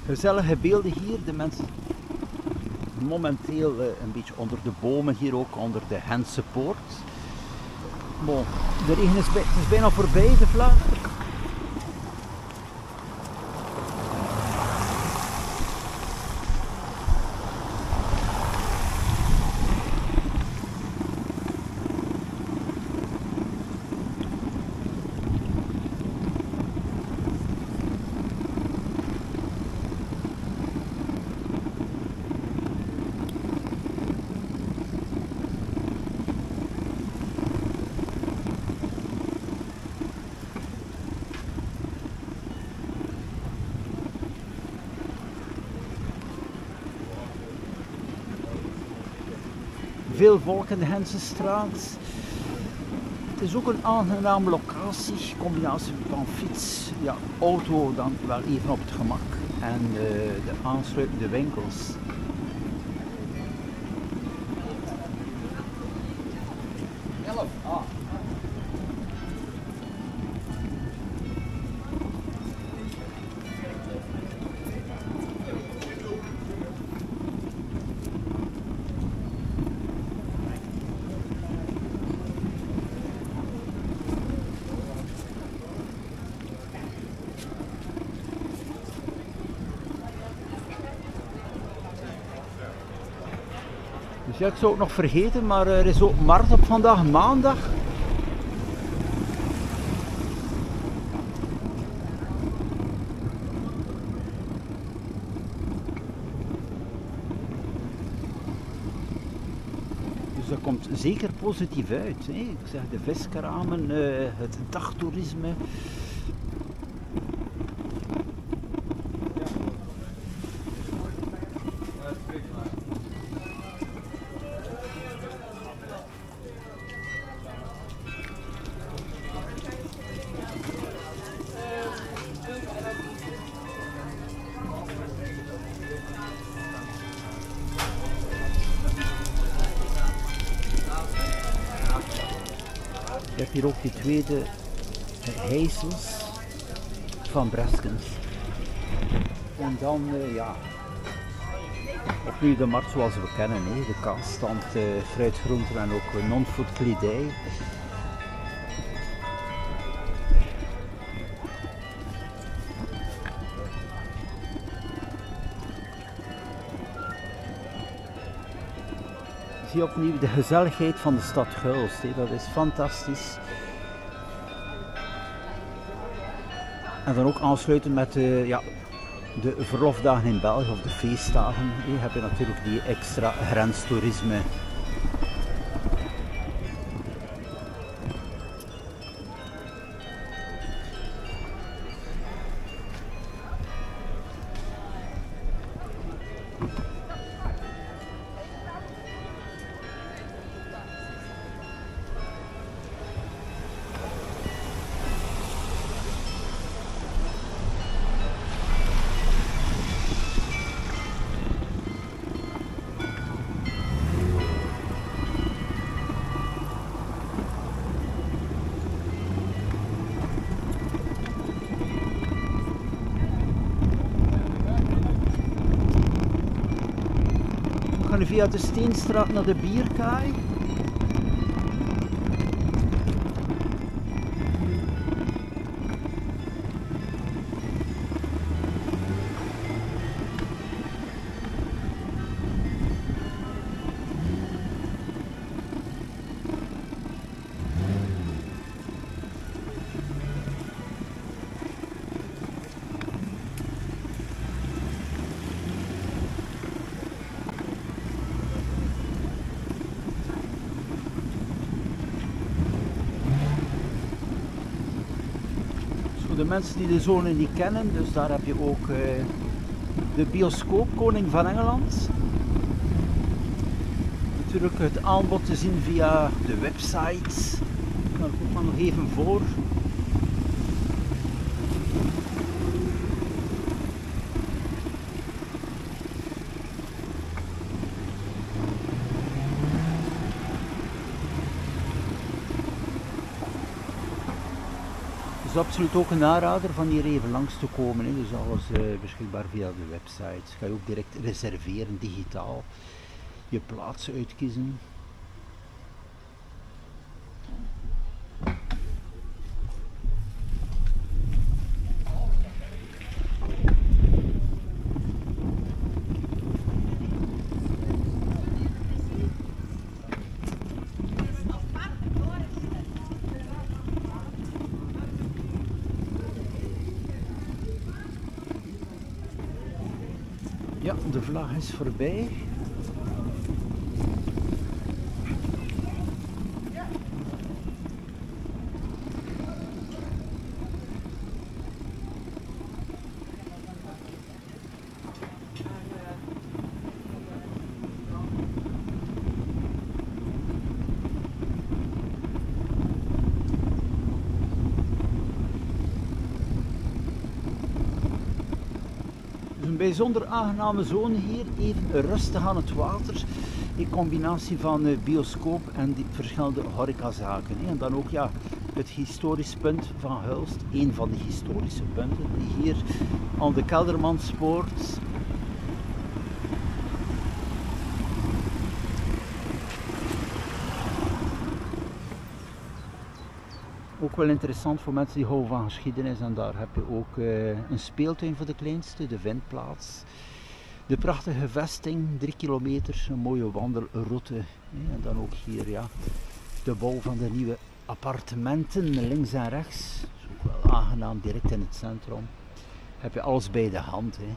Gezellige beelden hier, de mensen momenteel een beetje onder de bomen hier ook, onder de Gentse Poort. Bon, de regen is bijna voorbij, de Vlaag. Veel volk in de Gentse straat. Het is ook een aangename locatie, combinatie van fiets, ja, auto dan wel even op het gemak en de aansluitende winkels. Dus ja, ik zou het nog vergeten, maar er is ook markt op vandaag, maandag. Dus dat komt zeker positief uit. Hè? Ik zeg, de viskramen, het dagtoerisme. Je hebt hier ook die tweede heisels van Breskens. En dan, ja, opnieuw de markt zoals we kennen, hè. De kaasstand, fruit, groenten en ook non-food kledij. Zie opnieuw de gezelligheid van de stad Guilst, hè. Dat is fantastisch. En dan ook aansluiten met ja, de verlofdagen in België of de feestdagen. Hier heb je natuurlijk die extra grenstoerisme. We gaan via de Steenstraat naar de Bierkaai. Voor de mensen die de zone niet kennen, dus daar heb je ook de bioscoop Koning van Engeland. Natuurlijk het aanbod te zien via de website. Daar kom ik maar nog even voor. is absoluut ook een aanrader van hier even langs te komen. Hè. Dus alles beschikbaar via de website. Ga je ook direct reserveren digitaal. Je plaats uitkiezen. Ja, de vlag is voorbij. Een bijzonder aangename zone hier, even rustig aan het water, in combinatie van bioscoop en die verschillende horecazaken. En dan ook ja, het historisch punt van Hulst, een van de historische punten, die hier aan de Keldermanspoort. Ook wel interessant voor mensen die houden van geschiedenis, en daar heb je ook een speeltuin voor de kleinste, de Vindplaats. De prachtige vesting, 3 kilometer, een mooie wandelroute. En dan ook hier ja, de bouw van de nieuwe appartementen, links en rechts. Dat is ook wel aangenaam, direct in het centrum. Heb je alles bij de hand. Hè.